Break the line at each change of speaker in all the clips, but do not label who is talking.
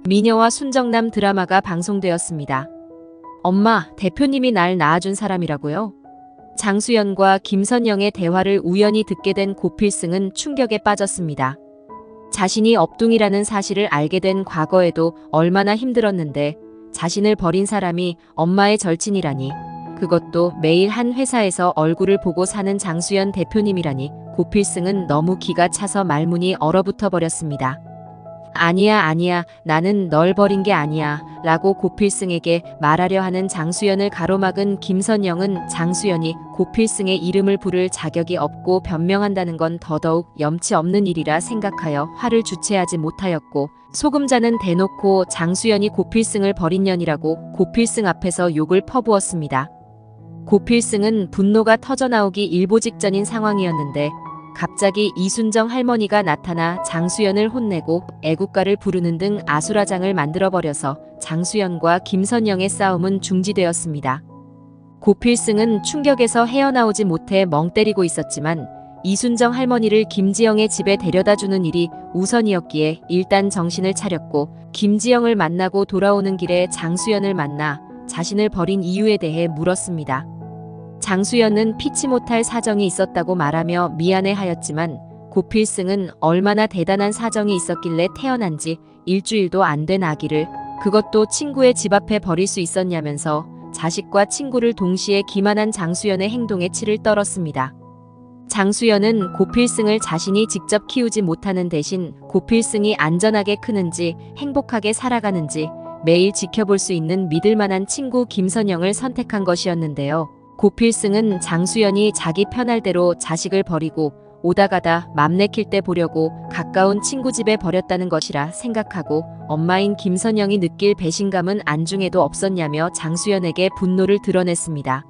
미녀와 순정남 드라마가 방송되었습니다. 엄마, 대표님이 날 낳아준 사람이라고요? 장수연과 김선영의 대화를 우연히 듣게 된 고필승은 충격에 빠졌습니다. 자신이 업둥이라는 사실을 알게 된 과거에도 얼마나 힘들었는데 자신을 버린 사람이 엄마의 절친이라니, 그것도 매일 한 회사에서 얼굴을 보고 사는 장수연 대표님이라니 고필승은 너무 기가 차서 말문이 얼어붙어 버렸습니다. 아니야, 나는 널 버린 게 아니야 라고 고필승에게 말하려 하는 장수연을 가로막은 김선영은 장수연이 고필승의 이름을 부를 자격이 없고 변명한다는 건 더더욱 염치 없는 일이라 생각하여 화를 주체하지 못하였고, 소금자는 대놓고 장수연이 고필승을 버린 년이라고 고필승 앞에서 욕을 퍼부었습니다. 고필승은 분노가 터져나오기 일보 직전인 상황이었는데 갑자기 이순정 할머니가 나타나 장수연을 혼내고 애국가를 부르는 등 아수라장을 만들어버려서 장수연과 김선영의 싸움은 중지되었습니다. 고필승은 충격에서 헤어나오지 못해 멍 때리고 있었지만 이순정 할머니를 김지영의 집에 데려다주는 일이 우선이었기에 일단 정신을 차렸고, 김지영을 만나고 돌아오는 길에 장수연을 만나 자신을 버린 이유에 대해 물었습니다. 장수연은 피치 못할 사정이 있었다고 말하며 미안해하였지만 고필승은 얼마나 대단한 사정이 있었길래 태어난 지 일주일도 안 된 아기를, 그것도 친구의 집 앞에 버릴 수 있었냐면서 자식과 친구를 동시에 기만한 장수연의 행동에 치를 떨었습니다. 장수연은 고필승을 자신이 직접 키우지 못하는 대신 고필승이 안전하게 크는지 행복하게 살아가는지 매일 지켜볼 수 있는 믿을만한 친구 김선영을 선택한 것이었는데요. 고필승은 장수연이 자기 편할 대로 자식을 버리고 오다 가다 맘 내킬 때 보려고 가까운 친구 집에 버렸다는 것이라 생각하고, 엄마인 김선영이 느낄 배신감은 안중에도 없었냐며 장수연에게 분노를 드러냈습니다.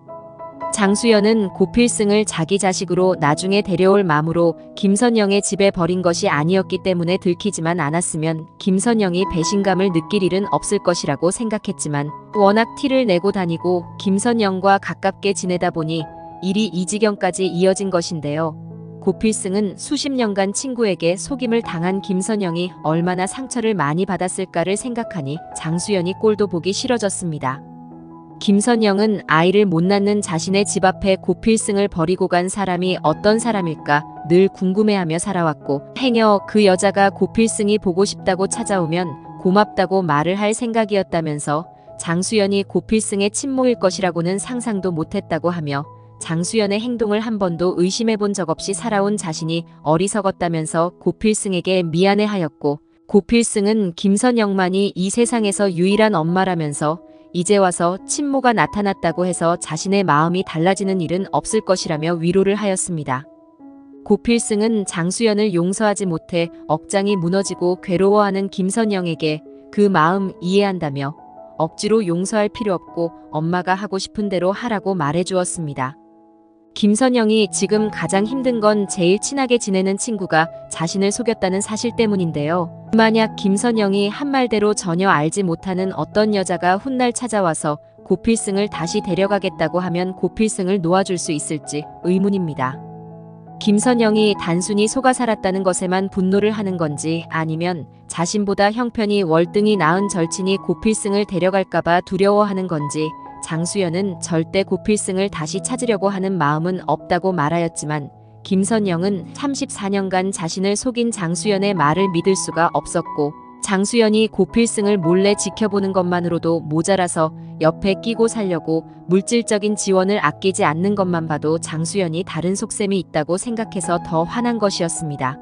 장수연은 고필승을 자기 자식으로 나중에 데려올 마음으로 김선영의 집에 버린 것이 아니었기 때문에 들키지만 않았으면 김선영이 배신감을 느낄 일은 없을 것이라고 생각했지만, 워낙 티를 내고 다니고 김선영과 가깝게 지내다 보니 일이 이 지경까지 이어진 것인데요. 고필승은 수십 년간 친구에게 속임을 당한 김선영이 얼마나 상처를 많이 받았을까를 생각하니 장수연이 꼴도 보기 싫어졌습니다. 김선영은 아이를 못 낳는 자신의 집 앞에 고필승을 버리고 간 사람이 어떤 사람일까 늘 궁금해하며 살아왔고, 행여 그 여자가 고필승이 보고 싶다고 찾아오면 고맙다고 말을 할 생각이었다면서 장수연이 고필승의 친모일 것이라고는 상상도 못했다고 하며, 장수연의 행동을 한 번도 의심해본 적 없이 살아온 자신이 어리석었다면서 고필승에게 미안해하였고, 고필승은 김선영만이 이 세상에서 유일한 엄마라면서 이제 와서 친모가 나타났다고 해서 자신의 마음이 달라지는 일은 없을 것이라며 위로를 하였습니다. 고필승은 장수연을 용서하지 못해 억장이 무너지고 괴로워하는 김선영에게 그 마음 이해한다며 억지로 용서할 필요 없고 엄마가 하고 싶은 대로 하라고 말해주었습니다. 김선영이 지금 가장 힘든 건 제일 친하게 지내는 친구가 자신을 속였다는 사실 때문인데요. 만약 김선영이 한 말대로 전혀 알지 못하는 어떤 여자가 훗날 찾아와서 고필승을 다시 데려가겠다고 하면 고필승을 놓아줄 수 있을지 의문입니다. 김선영이 단순히 속아 살았다는 것에만 분노를 하는 건지, 아니면 자신보다 형편이 월등히 나은 절친이 고필승을 데려갈까봐 두려워하는 건지, 장수연은 절대 고필승을 다시 찾으려고 하는 마음은 없다고 말하였지만 김선영은 34년간 자신을 속인 장수연의 말을 믿을 수가 없었고, 장수연이 고필승을 몰래 지켜보는 것만으로도 모자라서 옆에 끼고 살려고 물질적인 지원을 아끼지 않는 것만 봐도 장수연이 다른 속셈이 있다고 생각해서 더 화난 것이었습니다.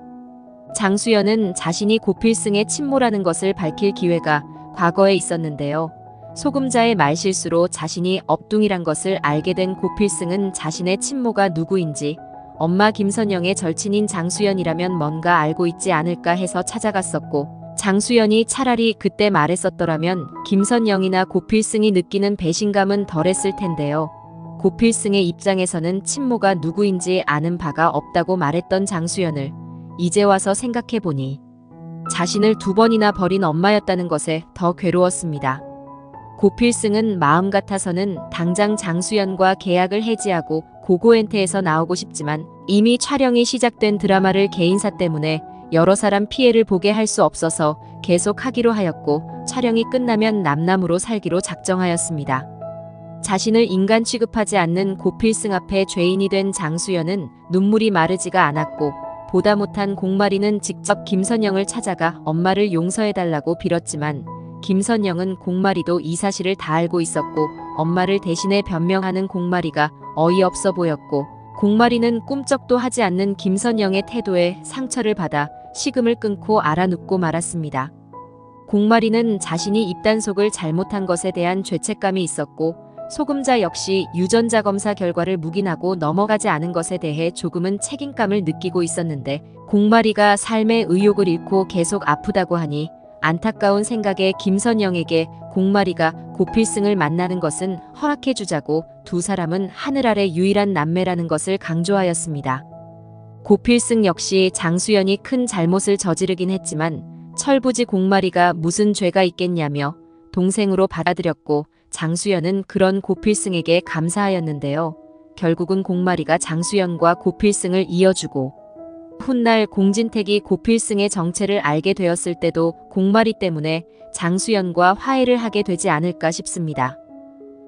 장수연은 자신이 고필승의 친모라는 것을 밝힐 기회가 과거에 있었는데요. 소금자의 말실수로 자신이 업둥이란 것을 알게 된 고필승은 자신의 친모가 누구인지, 엄마 김선영의 절친인 장수연이라면 뭔가 알고 있지 않을까 해서 찾아갔었고, 장수연이 차라리 그때 말했었더라면 김선영이나 고필승이 느끼는 배신감은 덜했을 텐데요. 고필승의 입장에서는 친모가 누구인지 아는 바가 없다고 말했던 장수연을 이제 와서 생각해보니 자신을 2번이나 버린 엄마였다는 것에 더 괴로웠습니다. 고필승은 마음 같아서는 당장 장수연과 계약을 해지하고 고고엔테에서 나오고 싶지만 이미 촬영이 시작된 드라마를 개인사 때문에 여러 사람 피해를 보게 할 수 없어서 계속 하기로 하였고 촬영이 끝나면 남남으로 살기로 작정하였습니다. 자신을 인간 취급하지 않는 고필승 앞에 죄인이 된 장수연은 눈물이 마르지가 않았고 보다 못한 공마리는 직접 김선영을 찾아가 엄마를 용서해달라고 빌었지만 김선영은 공마리도 이 사실을 다 알고 있었고 엄마를 대신해 변명하는 공마리가 어이없어 보였고 공마리는 꿈쩍도 하지 않는 김선영의 태도에 상처를 받아 식음을 끊고 알아눕고 말았습니다. 공마리는 자신이 입단속을 잘못한 것에 대한 죄책감이 있었고 소금자 역시 유전자 검사 결과를 묵인하고 넘어가지 않은 것에 대해 조금은 책임감을 느끼고 있었는데 공마리가 삶의 의욕을 잃고 계속 아프다고 하니 안타까운 생각에 김선영에게 공마리가 고필승을 만나는 것은 허락해주자고 두 사람은 하늘 아래 유일한 남매라는 것을 강조하였습니다. 고필승 역시 장수연이 큰 잘못을 저지르긴 했지만 철부지 공마리가 무슨 죄가 있겠냐며 동생으로 받아들였고 장수연은 그런 고필승에게 감사하였는데요. 결국은 공마리가 장수연과 고필승을 이어주고 훗날 공진택이 고필승의 정체를 알게 되었을 때도 공마리 때문에 장수연과 화해를 하게 되지 않을까 싶습니다.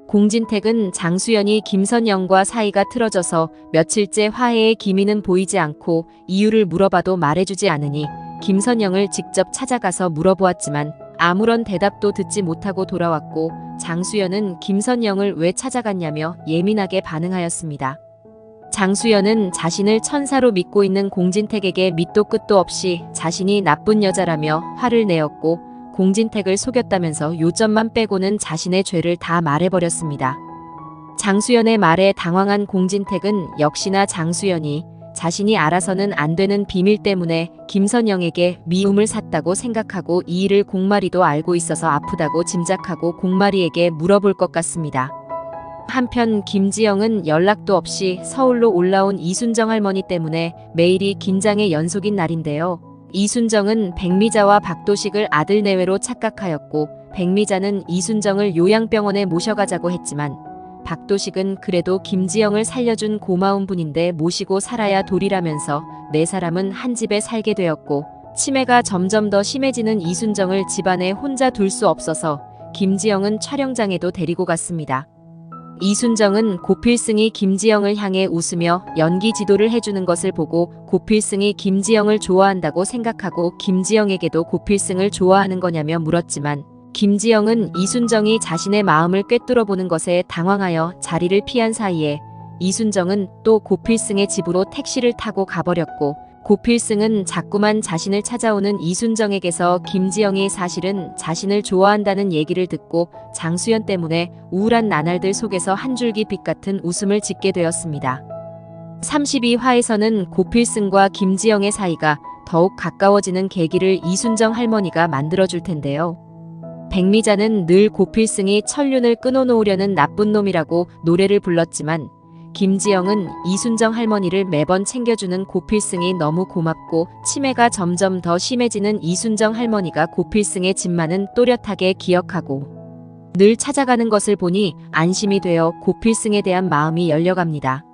공진택은 장수연이 김선영과 사이가 틀어져서 며칠째 화해의 기미는 보이지 않고 이유를 물어봐도 말해주지 않으니 김선영을 직접 찾아가서 물어보았지만 아무런 대답도 듣지 못하고 돌아왔고 장수연은 김선영을 왜 찾아갔냐며 예민하게 반응하였습니다. 장수연은 자신을 천사로 믿고 있는 공진택에게 밑도 끝도 없이 자신이 나쁜 여자라며 화를 내었고 공진택을 속였다면서 요점만 빼고는 자신의 죄를 다 말해버렸습니다. 장수연의 말에 당황한 공진택은 역시나 장수연이 자신이 알아서는 안 되는 비밀 때문에 김선영에게 미움을 샀다고 생각하고 이 일을 공마리도 알고 있어서 아프다고 짐작하고 공마리에게 물어볼 것 같습니다. 한편 김지영은 연락도 없이 서울로 올라온 이순정 할머니 때문에 매일이 긴장의 연속인 날인데요. 이순정은 백미자와 박도식을 아들 내외로 착각하였고 백미자는 이순정을 요양병원에 모셔가자고 했지만 박도식은 그래도 김지영을 살려준 고마운 분인데 모시고 살아야 도리라면서 네 사람은 한 집에 살게 되었고 치매가 점점 더 심해지는 이순정을 집안에 혼자 둘 수 없어서 김지영은 촬영장에도 데리고 갔습니다. 이순정은 고필승이 김지영을 향해 웃으며 연기 지도를 해주는 것을 보고 고필승이 김지영을 좋아한다고 생각하고 김지영에게도 고필승을 좋아하는 거냐며 물었지만 김지영은 이순정이 자신의 마음을 꿰뚫어 보는 것에 당황하여 자리를 피한 사이에 이순정은 또 고필승의 집으로 택시를 타고 가버렸고 고필승은 자꾸만 자신을 찾아오는 이순정에게서 김지영이 사실은 자신을 좋아한다는 얘기를 듣고 장수연 때문에 우울한 나날들 속에서 한 줄기 빛 같은 웃음을 짓게 되었습니다. 32화에서는 고필승과 김지영의 사이가 더욱 가까워지는 계기를 이순정 할머니가 만들어줄 텐데요. 백미자는 늘 고필승이 천륜을 끊어놓으려는 나쁜 놈이라고 노래를 불렀지만 김지영은 이순정 할머니를 매번 챙겨주는 고필승이 너무 고맙고 치매가 점점 더 심해지는 이순정 할머니가 고필승의 집만은 또렷하게 기억하고 늘 찾아가는 것을 보니 안심이 되어 고필승에 대한 마음이 열려갑니다.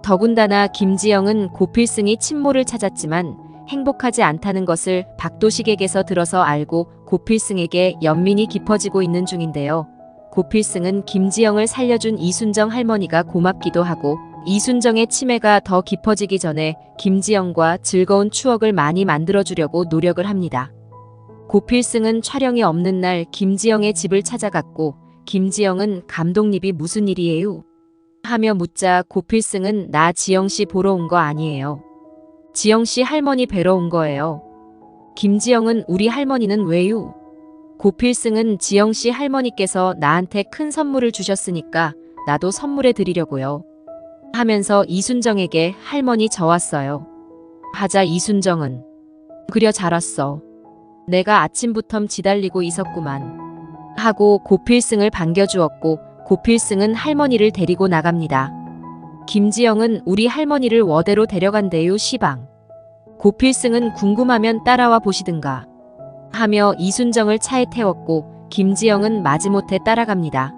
더군다나 김지영은 고필승이 친모를 찾았지만 행복하지 않다는 것을 박도식에게서 들어서 알고 고필승에게 연민이 깊어지고 있는 중인데요. 고필승은 김지영을 살려준 이순정 할머니가 고맙기도 하고 이순정의 치매가 더 깊어지기 전에 김지영과 즐거운 추억을 많이 만들어주려고 노력을 합니다. 고필승은 촬영이 없는 날 김지영의 집을 찾아갔고 김지영은 감독님이 무슨 일이에요? 하며 묻자 고필승은 나 지영씨 보러 온 거 아니에요. 지영씨 할머니 뵈러 온 거예요. 김지영은 우리 할머니는 왜요? 고필승은 지영씨 할머니께서 나한테 큰 선물을 주셨으니까 나도 선물해 드리려고요. 하면서 이순정에게 할머니 저 왔어요. 하자 이순정은 그려 잘 왔어. 내가 아침부터 지달리고 있었구만. 하고 고필승을 반겨주었고 고필승은 할머니를 데리고 나갑니다. 김지영은 우리 할머니를 워대로 데려간대요 시방. 고필승은 궁금하면 따라와 보시든가. 하며 이순정을 차에 태웠고 김지영은 마지못해 따라갑니다.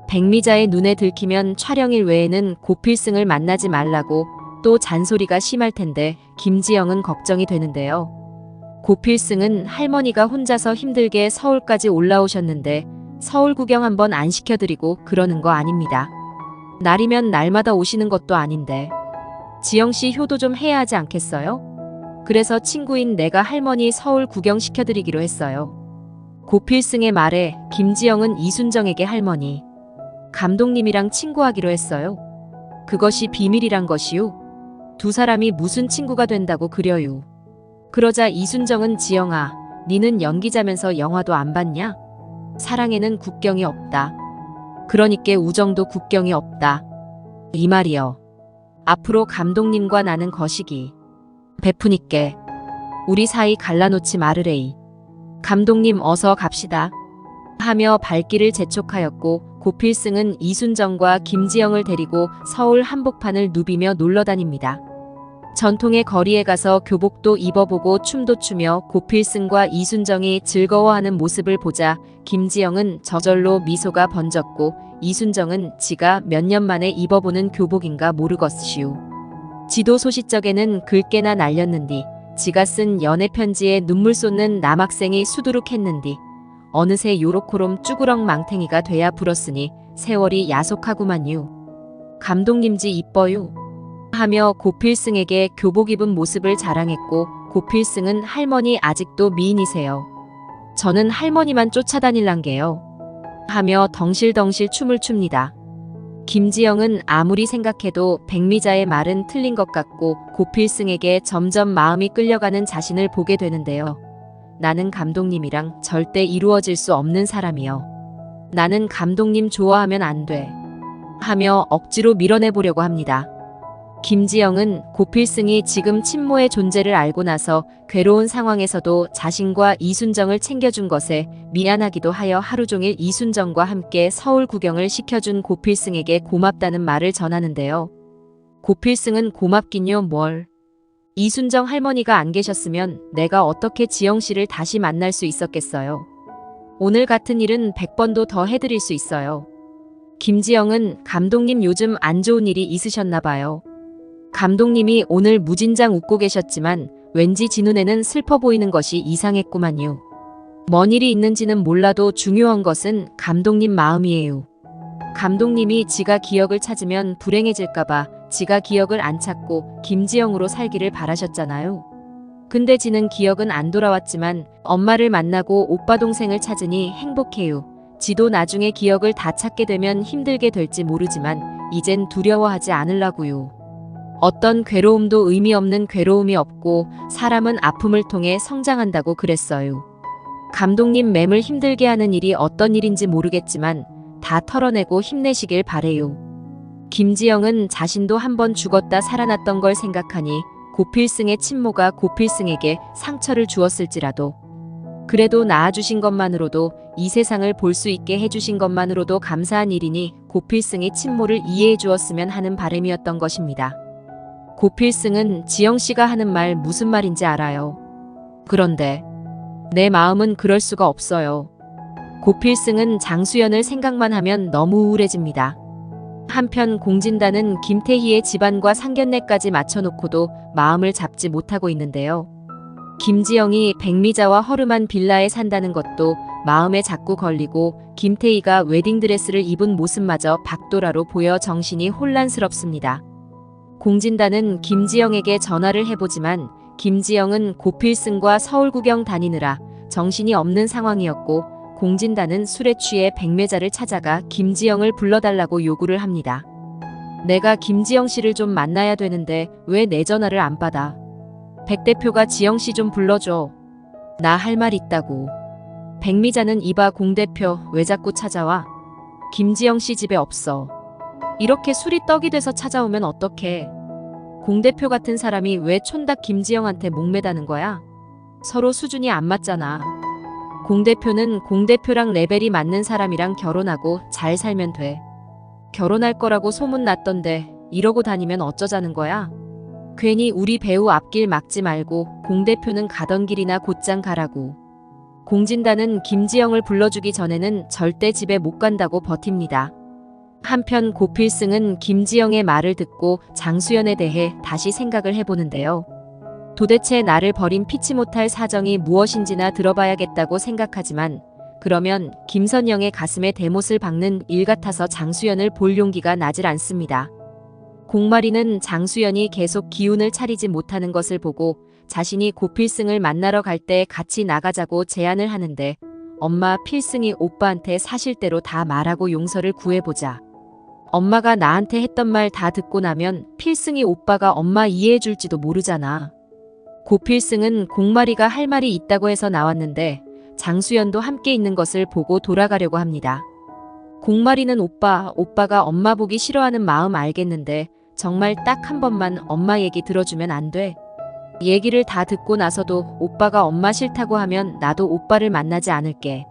백미자의 눈에 들키면 촬영일 외에는 고필승을 만나지 말라고 또 잔소리가 심할 텐데 김지영은 걱정이 되는데요. 고필승은 할머니가 혼자서 힘들게 서울까지 올라오셨는데 서울 구경 한번 안 시켜드리고 그러는 거 아닙니다. 날이면 날마다 오시는 것도 아닌데 지영씨 효도 좀 해야 하지 않겠어요? 그래서 친구인 내가 할머니 서울 구경 시켜드리기로 했어요. 고필승의 말에 김지영은 이순정에게 할머니, 감독님이랑 친구하기로 했어요. 그것이 비밀이란 것이요. 두 사람이 무슨 친구가 된다고 그려요. 그러자 이순정은 지영아, 니는 연기자면서 영화도 안 봤냐? 사랑에는 국경이 없다. 그러니께 우정도 국경이 없다. 이 말이여. 앞으로 감독님과 나는 거시기 베푸니께 우리 사이 갈라놓지 말으레이. 감독님 어서 갑시다. 하며 발길을 재촉하였고 고필승은 이순정과 김지영을 데리고 서울 한복판을 누비며 놀러다닙니다. 전통의 거리에 가서 교복도 입어보고 춤도 추며 고필승과 이순정이 즐거워하는 모습을 보자 김지영은 저절로 미소가 번졌고 이순정은 지가 몇 년 만에 입어보는 교복인가 모르겠시우. 지도 소시적에는 글깨나 날렸는디 지가 쓴 연애편지에 눈물 쏟는 남학생이 수두룩했는디 어느새 요로코롬 쭈구렁 망탱이가 돼야 불었으니 세월이 야속하구만요. 감독님지 이뻐요. 하며 고필승에게 교복 입은 모습을 자랑했고 고필승은 할머니 아직도 미인이세요. 저는 할머니만 쫓아다닐란게요. 하며 덩실덩실 춤을 춥니다. 김지영은 아무리 생각해도 백미자의 말은 틀린 것 같고 고필승에게 점점 마음이 끌려가는 자신을 보게 되는데요. 나는 감독님이랑 절대 이루어질 수 없는 사람이요. 나는 감독님 좋아하면 안 돼. 하며 억지로 밀어내보려고 합니다. 김지영은 고필승이 지금 친모의 존재를 알고 나서 괴로운 상황에서도 자신과 이순정을 챙겨준 것에 미안하기도 하여 하루 종일 이순정과 함께 서울 구경을 시켜준 고필승에게 고맙다는 말을 전하는데요. 고필승은 고맙긴요 뭘. 이순정 할머니가 안 계셨으면 내가 어떻게 지영씨를 다시 만날 수 있었겠어요. 오늘 같은 일은 100번도 더 해드릴 수 있어요. 김지영은 감독님 요즘 안 좋은 일이 있으셨나 봐요. 감독님이 오늘 무진장 웃고 계셨지만 왠지 지 눈에는 슬퍼 보이는 것이 이상했구만요. 뭔 일이 있는지는 몰라도 중요한 것은 감독님 마음이에요. 감독님이 지가 기억을 찾으면 불행해질까봐 지가 기억을 안 찾고 김지영으로 살기를 바라셨잖아요. 근데 지는 기억은 안 돌아왔지만 엄마를 만나고 오빠 동생을 찾으니 행복해요. 지도 나중에 기억을 다 찾게 되면 힘들게 될지 모르지만 이젠 두려워하지 않으려고요. 어떤 괴로움도 의미 없는 괴로움이 없고 사람은 아픔을 통해 성장한다고 그랬어요. 감독님 맴을 힘들게 하는 일이 어떤 일인지 모르겠지만 다 털어내고 힘내시길 바래요. 김지영은 자신도 한번 죽었다 살아났던 걸 생각하니 고필승의 친모가 고필승에게 상처를 주었을지라도 그래도 낳아주신 것만으로도 이 세상을 볼 수 있게 해주신 것만으로도 감사한 일이니 고필승의 친모를 이해해 주었으면 하는 바람이었던 것입니다. 고필승은 지영씨가 하는 말 무슨 말인지 알아요. 그런데 내 마음은 그럴 수가 없어요. 고필승은 장수연을 생각만 하면 너무 우울해집니다. 한편 공진단은 김태희의 집안과 상견례까지 맞춰놓고도 마음을 잡지 못하고 있는데요. 김지영이 백미자와 허름한 빌라에 산다는 것도 마음에 자꾸 걸리고 김태희가 웨딩드레스를 입은 모습마저 박도라로 보여 정신이 혼란스럽습니다. 공진단은 김지영에게 전화를 해보지만 김지영은 고필승과 서울 구경 다니느라 정신이 없는 상황이었고 공진단은 술에 취해 백매자를 찾아가 김지영을 불러달라고 요구를 합니다. 내가 김지영 씨를 좀 만나야 되는데 왜 내 전화를 안 받아? 백 대표가 지영 씨 좀 불러줘. 나 할 말 있다고. 백미자는 이봐 공 대표 왜 자꾸 찾아와? 김지영 씨 집에 없어. 이렇게 술이 떡이 돼서 찾아오면 어떡해. 공 대표 같은 사람이 왜 촌닭 김지영한테 목매다는 거야? 서로 수준이 안 맞잖아. 공 대표는 공 대표랑 레벨이 맞는 사람이랑 결혼하고 잘 살면 돼. 결혼할 거라고 소문 났던데 이러고 다니면 어쩌자는 거야? 괜히 우리 배우 앞길 막지 말고 공 대표는 가던 길이나 곧장 가라고. 공진단은 김지영을 불러주기 전에는 절대 집에 못 간다고 버팁니다. 한편 고필승은 김지영의 말을 듣고 장수연에 대해 다시 생각을 해보는데요. 도대체 나를 버린 피치 못할 사정이 무엇인지나 들어봐야겠다고 생각하지만 그러면 김선영의 가슴에 대못을 박는 일 같아서 장수연을 볼 용기가 나질 않습니다. 공마리는 장수연이 계속 기운을 차리지 못하는 것을 보고 자신이 고필승을 만나러 갈 때 같이 나가자고 제안을 하는데 엄마 필승이 오빠한테 사실대로 다 말하고 용서를 구해보자. 엄마가 나한테 했던 말 다 듣고 나면 필승이 오빠가 엄마 이해해줄지도 모르잖아. 고필승은 공마리가 할 말이 있다고 해서 나왔는데 장수연도 함께 있는 것을 보고 돌아가려고 합니다. 공마리는 오빠가 엄마 보기 싫어하는 마음 알겠는데 정말 딱 한 번만 엄마 얘기 들어주면 안 돼? 얘기를 다 듣고 나서도 오빠가 엄마 싫다고 하면 나도 오빠를 만나지 않을게.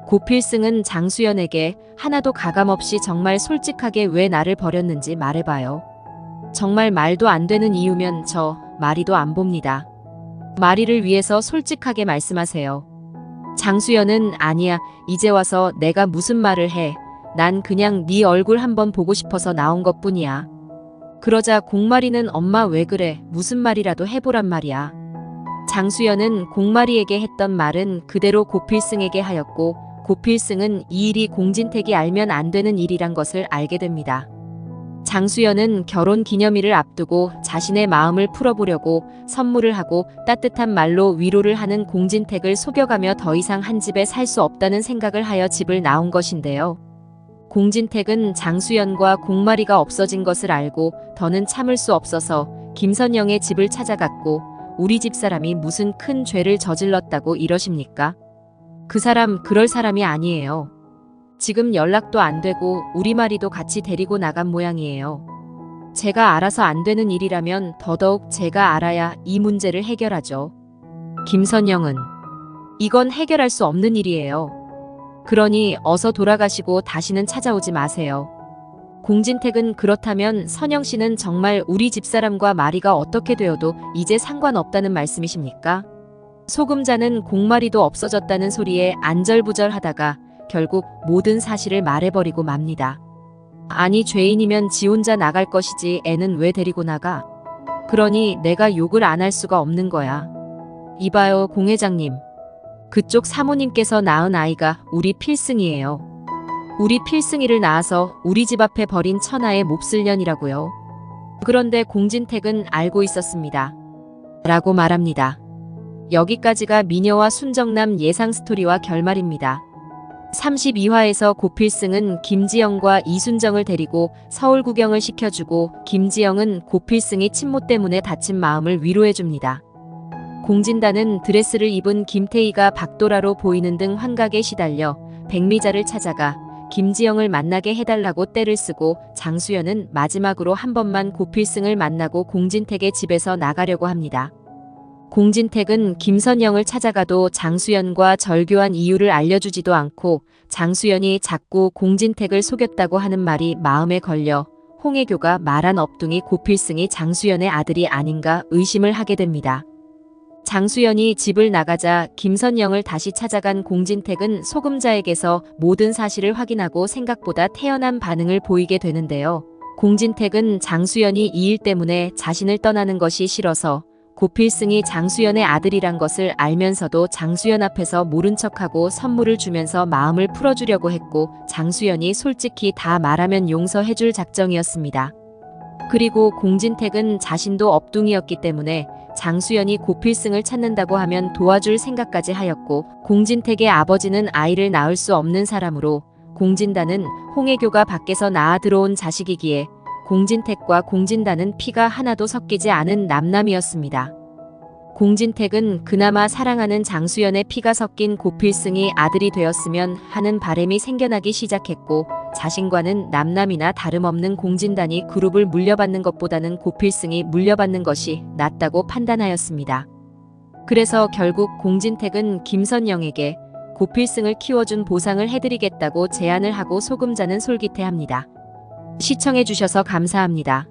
고필승은 장수연에게 하나도 가감없이 정말 솔직하게 왜 나를 버렸는지 말해봐요. 정말 말도 안 되는 이유면 저 마리도 안 봅니다. 마리를 위해서 솔직하게 말씀하세요. 장수연은 아니야, 이제 와서 내가 무슨 말을 해. 난 그냥 네 얼굴 한번 보고 싶어서 나온 것뿐이야. 그러자 공마리는 엄마 왜 그래, 무슨 말이라도 해보란 말이야. 장수연은 공마리에게 했던 말은 그대로 고필승에게 하였고 고필승은 이 일이 공진택이 알면 안 되는 일이란 것을 알게 됩니다. 장수연은 결혼 기념일을 앞두고 자신의 마음을 풀어보려고 선물을 하고 따뜻한 말로 위로를 하는 공진택을 속여가며 더 이상 한 집에 살 수 없다는 생각을 하여 집을 나온 것인데요. 공진택은 장수연과 공마리가 없어진 것을 알고 더는 참을 수 없어서 김선영의 집을 찾아갔고 우리 집 사람이 무슨 큰 죄를 저질렀다고 이러십니까? 그 사람 그럴 사람이 아니에요. 지금 연락도 안 되고 우리 마리도 같이 데리고 나간 모양이에요. 제가 알아서 안 되는 일이라면 더더욱 제가 알아야 이 문제를 해결하죠. 김선영은 이건 해결할 수 없는 일이에요. 그러니 어서 돌아가시고 다시는 찾아오지 마세요. 공진택은 그렇다면 선영 씨는 정말 우리 집사람과 마리가 어떻게 되어도 이제 상관없다는 말씀이십니까? 소금자는 공마리도 없어졌다는 소리에 안절부절하다가 결국 모든 사실을 말해버리고 맙니다. 아니 죄인이면 지 혼자 나갈 것이지 애는 왜 데리고 나가? 그러니 내가 욕을 안 할 수가 없는 거야. 이봐요 공 회장님. 그쪽 사모님께서 낳은 아이가 우리 필승이에요. 우리 필승이를 낳아서 우리 집 앞에 버린 천하의 몹쓸 년이라고요. 그런데 공진택은 알고 있었습니다. 라고 말합니다. 여기까지가 미녀와 순정남 예상 스토리와 결말입니다. 32화에서 고필승은 김지영과 이순정을 데리고 서울 구경을 시켜주고 김지영은 고필승이 친모 때문에 다친 마음을 위로해줍니다. 공진단은 드레스를 입은 김태희가 박도라로 보이는 등 환각에 시달려 백미자를 찾아가 김지영을 만나게 해달라고 떼를 쓰고 장수연은 마지막으로 한 번만 고필승을 만나고 공진택의 집에서 나가려고 합니다. 공진택은 김선영을 찾아가도 장수연과 절교한 이유를 알려주지도 않고 장수연이 자꾸 공진택을 속였다고 하는 말이 마음에 걸려 홍혜교가 말한 엎둥이 고필승이 장수연의 아들이 아닌가 의심을 하게 됩니다. 장수연이 집을 나가자 김선영을 다시 찾아간 공진택은 소금자에게서 모든 사실을 확인하고 생각보다 태연한 반응을 보이게 되는데요. 공진택은 장수연이 이 일 때문에 자신을 떠나는 것이 싫어서 고필승이 장수연의 아들이란 것을 알면서도 장수연 앞에서 모른 척하고 선물을 주면서 마음을 풀어주려고 했고 장수연이 솔직히 다 말하면 용서해줄 작정이었습니다. 그리고 공진택은 자신도 엎둥이였기 때문에 장수연이 고필승을 찾는다고 하면 도와줄 생각까지 하였고 공진택의 아버지는 아이를 낳을 수 없는 사람으로 공진단은 홍혜교가 밖에서 낳아 들어온 자식이기에 공진택과 공진단은 피가 하나도 섞이지 않은 남남이었습니다. 공진택은 그나마 사랑하는 장수연의 피가 섞인 고필승이 아들이 되었으면 하는 바람이 생겨나기 시작했고 자신과는 남남이나 다름없는 공진단이 그룹을 물려받는 것보다는 고필승이 물려받는 것이 낫다고 판단하였습니다. 그래서 결국 공진택은 김선영에게 고필승을 키워준 보상을 해드리겠다고 제안을 하고 소금자는 솔깃해합니다. 시청해주셔서 감사합니다.